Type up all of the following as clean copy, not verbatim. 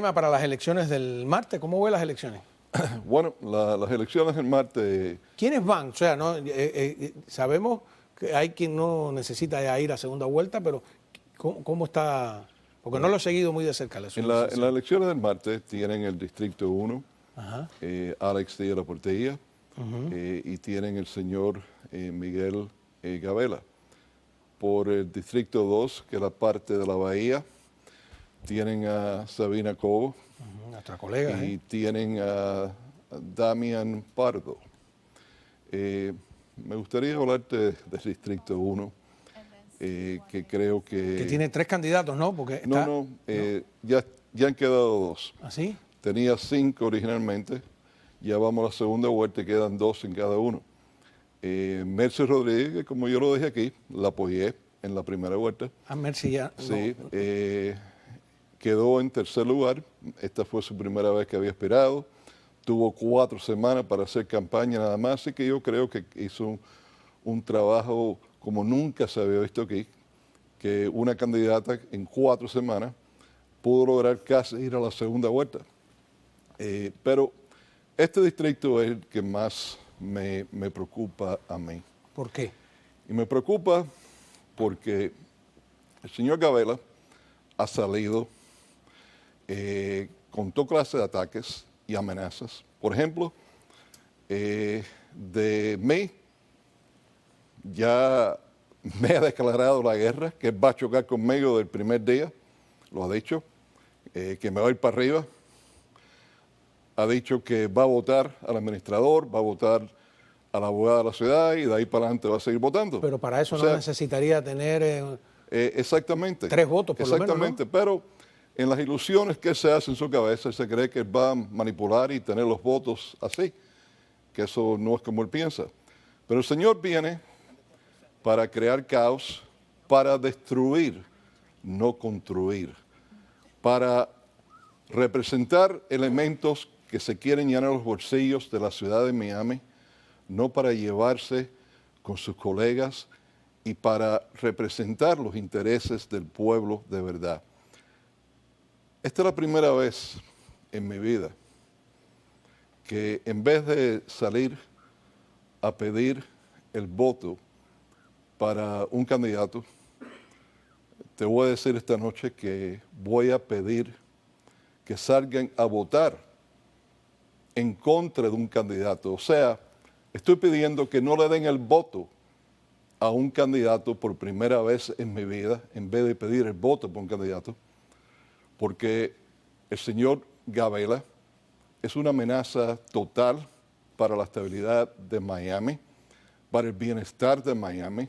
Para las elecciones del martes, ¿cómo ven las elecciones? Bueno, las elecciones del martes, ¿Quiénes van? O sea, no, sabemos que hay quien no necesita ya ir a segunda vuelta, pero ¿cómo está? Porque no lo he seguido muy de cerca. en las elecciones del martes tienen el Distrito 1, Alex Díaz La Portilla, y tienen el señor Miguel Gavela. Por el Distrito 2, que es la parte de la Bahía, tienen a Sabina Cobo, nuestra colega. y tienen a Damian Pardo. Me gustaría hablarte del Distrito 1, que creo Que tiene 3 candidatos, ¿no? Porque ya han quedado 2. ¿Así? Tenía 5 originalmente, ya vamos a la segunda vuelta y quedan 2 en cada uno. Mercy Rodríguez, como yo lo dije aquí, la apoyé en la primera vuelta. Mercy ya. Sí, quedó en tercer lugar. Esta fue su primera vez que había aspirado. Tuvo 4 semanas para hacer campaña nada más, así que yo creo que hizo un trabajo como nunca se había visto aquí, que una candidata en 4 semanas pudo lograr casi ir a la segunda vuelta. Pero este distrito es el que más me preocupa a mí. ¿Por qué? Y me preocupa porque el señor Gavela ha salido con toda clase de ataques y amenazas. Por ejemplo, de mí ya me ha declarado la guerra, que va a chocar conmigo del primer día, lo ha dicho, que me va a ir para arriba. Ha dicho que va a votar al administrador, va a votar a la abogada de la ciudad y de ahí para adelante va a seguir votando. Pero para eso no necesitaría tener exactamente 3 votos por lo menos, exactamente, ¿no? Pero en las ilusiones que se hace en su cabeza, se cree que va a manipular y tener los votos así, que eso no es como él piensa. Pero el Señor viene para crear caos, para destruir, no construir, para representar elementos que se quieren llenar los bolsillos de la ciudad de Miami, no para llevarse con sus colegas y para representar los intereses del pueblo de verdad. Esta es la primera vez en mi vida que en vez de salir a pedir el voto para un candidato, te voy a decir esta noche que voy a pedir que salgan a votar en contra de un candidato. O sea, estoy pidiendo que no le den el voto a un candidato por primera vez en mi vida, en vez de pedir el voto por un candidato, porque el señor Gavela es una amenaza total para la estabilidad de Miami, para el bienestar de Miami.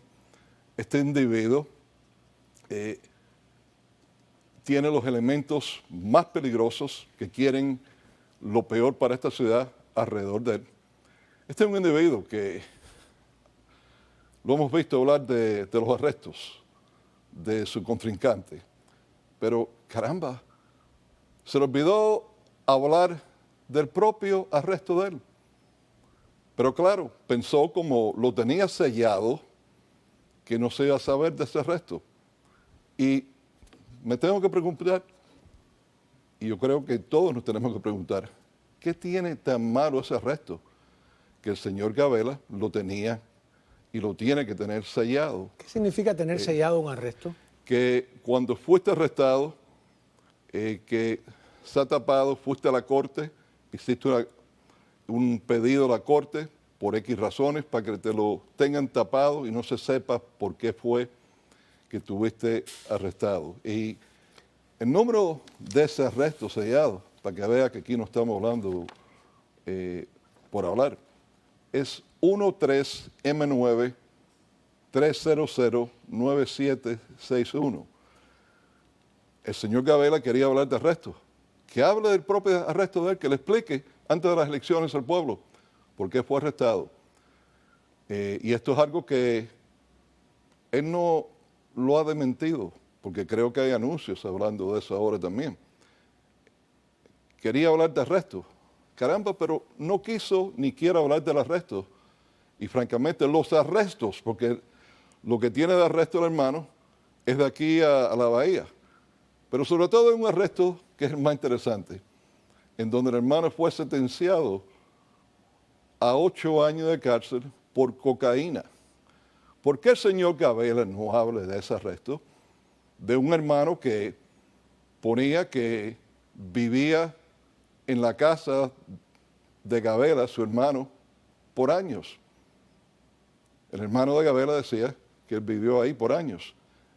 Este individuo tiene los elementos más peligrosos que quieren lo peor para esta ciudad alrededor de él. Este es un individuo que lo hemos visto hablar de los arrestos de su contrincante, pero caramba, se le olvidó hablar del propio arresto de él. Pero claro, pensó como lo tenía sellado, que no se iba a saber de ese arresto. Y me tengo que preguntar, y yo creo que todos nos tenemos que preguntar, ¿qué tiene tan malo ese arresto? Que el señor Gavela lo tenía y lo tiene que tener sellado. ¿Qué significa tener sellado un arresto? Que cuando fuiste arrestado, que se ha tapado, fuiste a la corte, hiciste un pedido a la corte por X razones para que te lo tengan tapado y no se sepa por qué fue que tuviste arrestado. Y el número de ese arresto sellado, para que vea que aquí no estamos hablando por hablar, es 13M9-300-9761. El señor Gavela quería hablar de arresto. Que hable del propio arresto de él, que le explique antes de las elecciones al pueblo por qué fue arrestado. Y esto es algo que él no lo ha desmentido, porque creo que hay anuncios hablando de eso ahora también. Quería hablar de arresto. Caramba, pero no quiso ni quiere hablar del arresto. Y francamente, los arrestos, porque lo que tiene de arresto el hermano es de aquí a la bahía. Pero sobre todo es un arresto que es el más interesante, en donde el hermano fue sentenciado a 8 años de cárcel por cocaína. ¿Por qué el señor Gabela no habla de ese arresto? De un hermano que ponía que vivía en la casa de Gabela, su hermano, por años. El hermano de Gabela decía que él vivió ahí por años.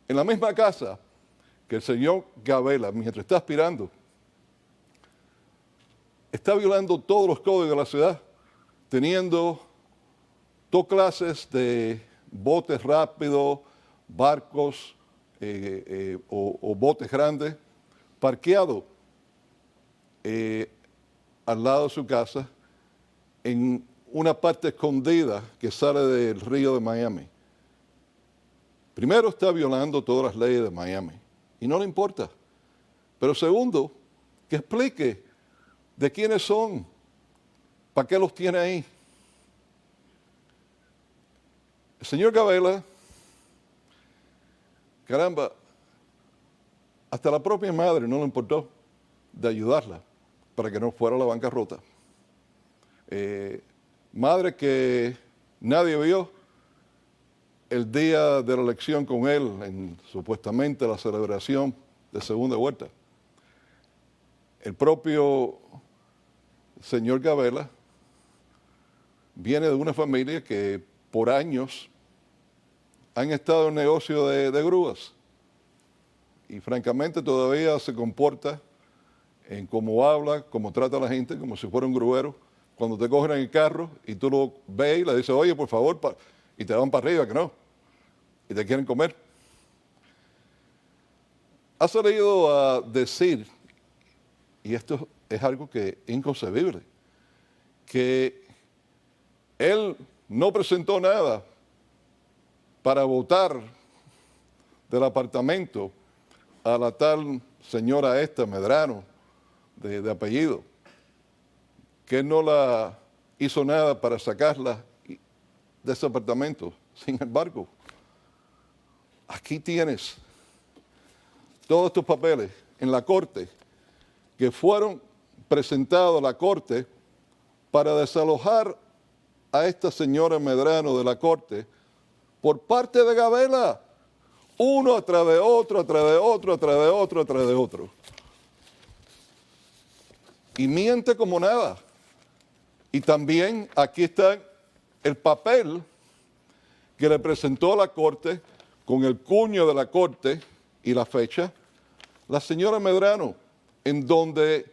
En la misma casa que el señor Gabela, mientras está aspirando, está violando todos los códigos de la ciudad, teniendo 2 clases de botes rápidos, barcos o botes grandes, parqueados al lado de su casa en una parte escondida que sale del río de Miami. Primero, está violando todas las leyes de Miami y no le importa. Pero segundo, que explique de quiénes son, para qué los tiene ahí. El señor Gabela, caramba, hasta la propia madre no le importó de ayudarla para que no fuera a la bancarrota. Madre que nadie vio el día de la elección con él, en supuestamente la celebración de segunda vuelta. El propio señor Gabela viene de una familia que por años han estado en negocio de grúas y francamente todavía se comporta en cómo habla, cómo trata a la gente, como si fuera un gruero. Cuando te cogen en el carro y tú lo ves y le dices, oye, por favor, y te van para arriba, que no, y te quieren comer. Ha salido a decir, y esto es algo que es inconcebible, que él no presentó nada para votar del apartamento a la tal señora esta, Medrano, de apellido, que él no la hizo nada para sacarla de ese apartamento. Sin embargo, aquí tienes todos estos papeles en la corte que fueron presentados a la corte para desalojar a esta señora Medrano de la corte por parte de Gabela, uno atrás de otro, atrás de otro, atrás de otro, atrás de otro. Y miente como nada. Y también aquí está el papel que le presentó a la corte con el cuño de la corte y la fecha, la señora Medrano, en donde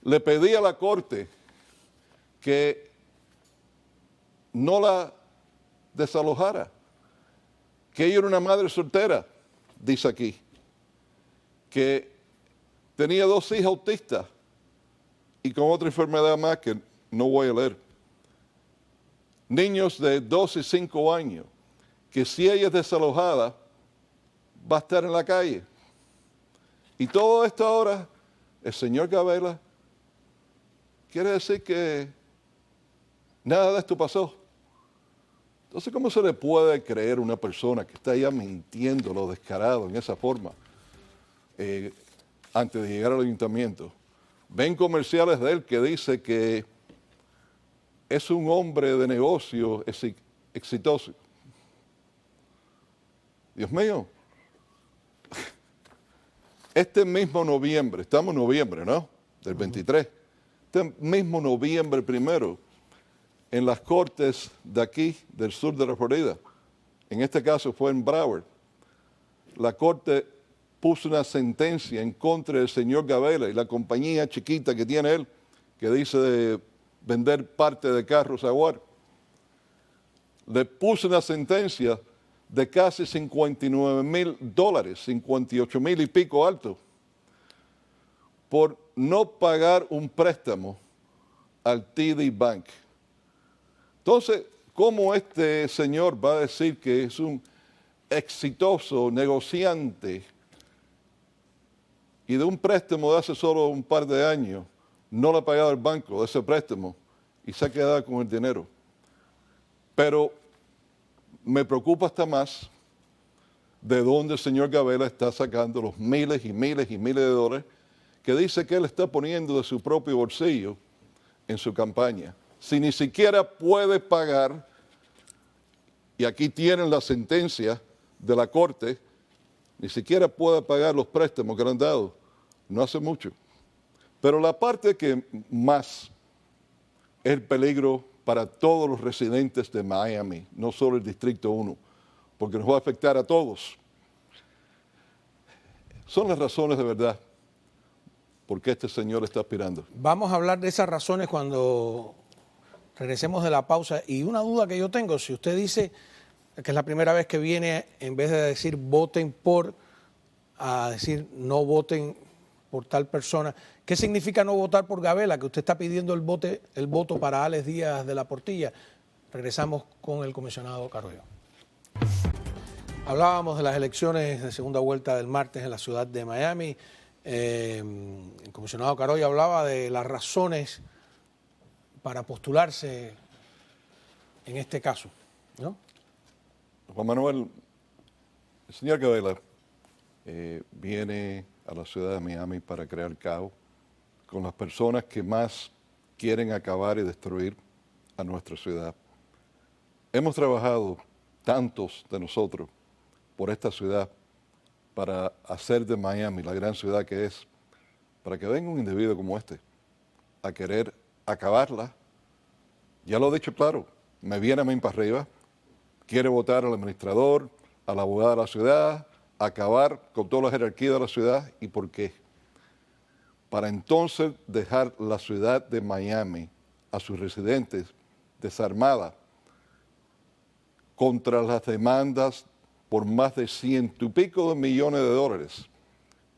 le pedía a la corte que no la desalojara, que ella era una madre soltera, dice aquí, que tenía 2 hijas autistas y con otra enfermedad más que no voy a leer. Niños de 2 y 5 años, que si ella es desalojada, va a estar en la calle. Y todo esto ahora, el señor Gabela quiere decir que nada de esto pasó. Entonces, ¿cómo se le puede creer a una persona que está ya mintiendo lo descarado en esa forma antes de llegar al ayuntamiento? Ven comerciales de él que dice que es un hombre de negocio exitoso. Dios mío, este mismo noviembre, estamos en noviembre, ¿no? Del 23. Este mismo noviembre 1, en las cortes de aquí, del sur de la Florida, en este caso fue en Broward, la corte puso una sentencia en contra del señor Gabela y la compañía chiquita que tiene él, que dice de vender parte de carros a Jaguar. Le puso una sentencia de casi $59,000, 58,000 y pico alto, por no pagar un préstamo al TD Bank. Entonces, ¿cómo este señor va a decir que es un exitoso negociante y de un préstamo de hace solo un par de años no le ha pagado el banco de ese préstamo y se ha quedado con el dinero? Pero me preocupa hasta más de dónde el señor Gabela está sacando los miles y miles y miles de dólares que dice que él está poniendo de su propio bolsillo en su campaña. Si ni siquiera puede pagar, y aquí tienen la sentencia de la Corte, ni siquiera puede pagar los préstamos que le han dado, no hace mucho. Pero la parte que más es el peligro para todos los residentes de Miami, no solo el Distrito 1, porque nos va a afectar a todos, son las razones de verdad por qué este señor está aspirando. Vamos a hablar de esas razones cuando regresemos de la pausa. Y una duda que yo tengo, si usted dice que es la primera vez que viene, en vez de decir voten por, a decir no voten por tal persona, ¿qué significa no votar por Gabela? Que usted está pidiendo el voto para Alex Díaz de la Portilla. Regresamos con el comisionado Carollo. Hablábamos de las elecciones de segunda vuelta del martes en la ciudad de Miami. El comisionado Carollo hablaba de las razones para postularse en este caso, ¿no? Juan Manuel, el señor Gabela viene a la ciudad de Miami para crear caos con las personas que más quieren acabar y destruir a nuestra ciudad. Hemos trabajado, tantos de nosotros, por esta ciudad para hacer de Miami la gran ciudad que es, para que venga un individuo como este a querer acabarla. Ya lo he dicho claro, me viene a mí para arriba, quiere votar al administrador, a la abogada de la ciudad, acabar con toda la jerarquía de la ciudad. ¿Y por qué? Para entonces dejar la ciudad de Miami a sus residentes desarmada contra las demandas por más de $100 y pico de millones de dólares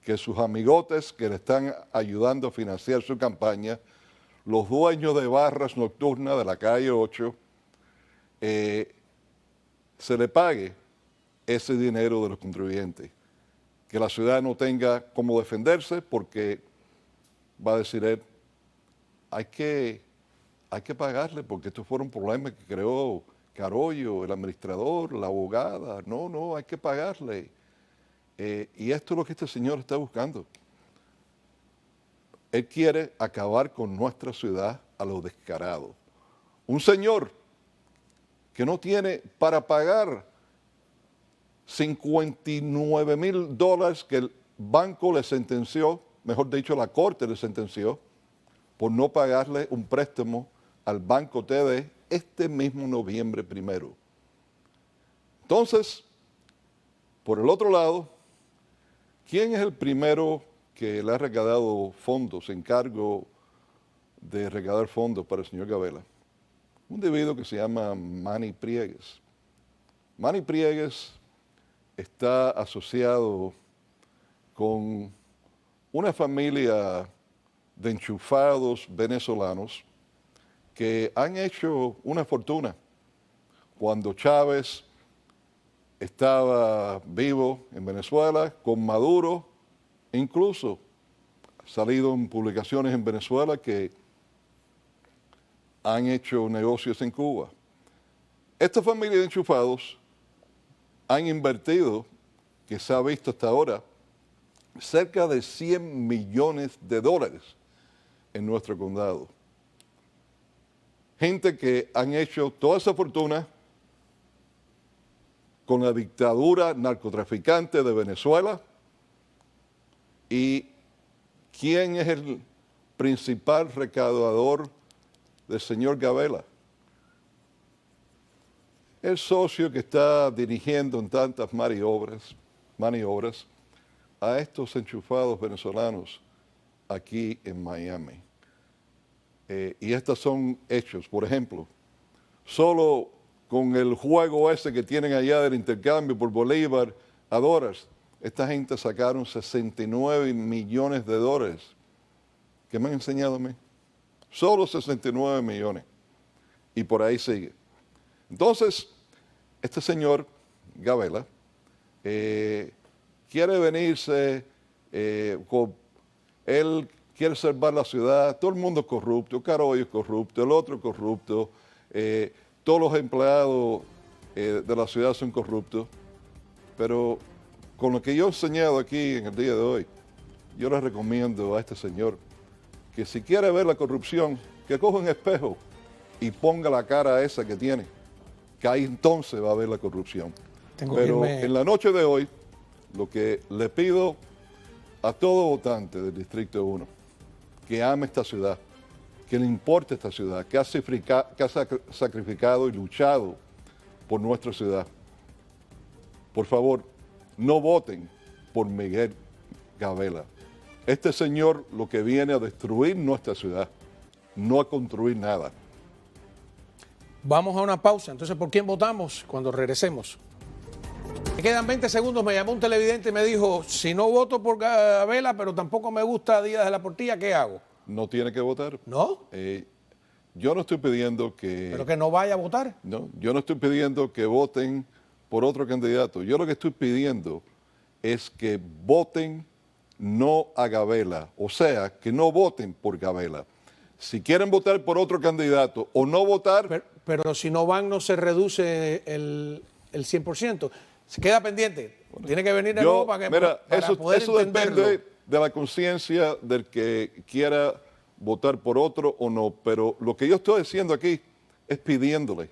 que sus amigotes que le están ayudando a financiar su campaña, los dueños de barras nocturnas de la calle 8, se le pague ese dinero de los contribuyentes. Que la ciudad no tenga cómo defenderse porque va a decir él, hay que pagarle porque estos fueron problemas que creó Carollo, el administrador, la abogada. No, hay que pagarle. Y esto es lo que este señor está buscando. Él quiere acabar con nuestra ciudad a lo descarado. Un señor que no tiene para pagar $59,000 que el banco le sentenció, mejor dicho, la corte le sentenció, por no pagarle un préstamo al Banco TD este mismo noviembre 1. Entonces, por el otro lado, ¿quién es el primero que le ha recaudado fondos, se encargo de recaudar fondos para el señor Gabela? Un individuo que se llama Manny Priegues. Manny Priegues está asociado con una familia de enchufados venezolanos que han hecho una fortuna. Cuando Chávez estaba vivo en Venezuela, con Maduro, incluso ha salido en publicaciones en Venezuela que han hecho negocios en Cuba. Esta familia de enchufados han invertido, que se ha visto hasta ahora, cerca de $100 millones en nuestro condado. Gente que han hecho toda esa fortuna con la dictadura narcotraficante de Venezuela. ¿Y quién es el principal recaudador del señor Gabela? El socio que está dirigiendo en tantas maniobras a estos enchufados venezolanos aquí en Miami. Y estos son hechos. Por ejemplo, solo con el juego ese que tienen allá del intercambio por bolívar a dólares, esta gente sacaron $69 millones que me han enseñado a mí. Solo 69 millones. Y por ahí sigue. Entonces, este señor Gabela quiere venirse, él quiere salvar la ciudad, todo el mundo es corrupto, Carollo es corrupto, el otro es corrupto, todos los empleados de la ciudad son corruptos, pero con lo que yo he enseñado aquí en el día de hoy, yo le recomiendo a este señor que si quiere ver la corrupción, que coja un espejo y ponga la cara esa que tiene, que ahí entonces va a ver la corrupción. Tengo que Pero irme. en la noche de hoy, lo que le pido a todo votante del Distrito 1, que ame esta ciudad, que le importe esta ciudad, que ha sacrificado y luchado por nuestra ciudad. Por favor, no voten por Miguel Gabela. Este señor lo que viene a destruir nuestra ciudad, no a construir nada. Vamos a una pausa. Entonces, ¿por quién votamos cuando regresemos? Me quedan 20 segundos. Me llamó un televidente y me dijo, si no voto por Gabela, pero tampoco me gusta Díaz de la Portilla, ¿qué hago? No tiene que votar. ¿No? Yo no estoy pidiendo que... ¿Pero que no vaya a votar? No, yo no estoy pidiendo que voten por otro candidato. Yo lo que estoy pidiendo es que voten no a Gabela, o sea, que no voten por Gabela. Si quieren votar por otro candidato o no votar... Pero si no van, no se reduce el 100%. Se queda pendiente. Tiene que venir de nuevo para poder eso entenderlo. depende de la conciencia del que quiera votar por otro o no. Pero lo que yo estoy diciendo aquí es pidiéndole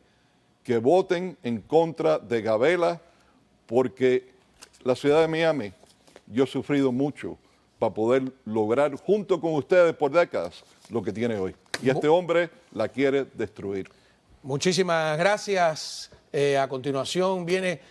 que voten en contra de Gabela, porque la ciudad de Miami, yo he sufrido mucho para poder lograr junto con ustedes por décadas lo que tiene hoy. Y este hombre la quiere destruir. Muchísimas gracias. A continuación viene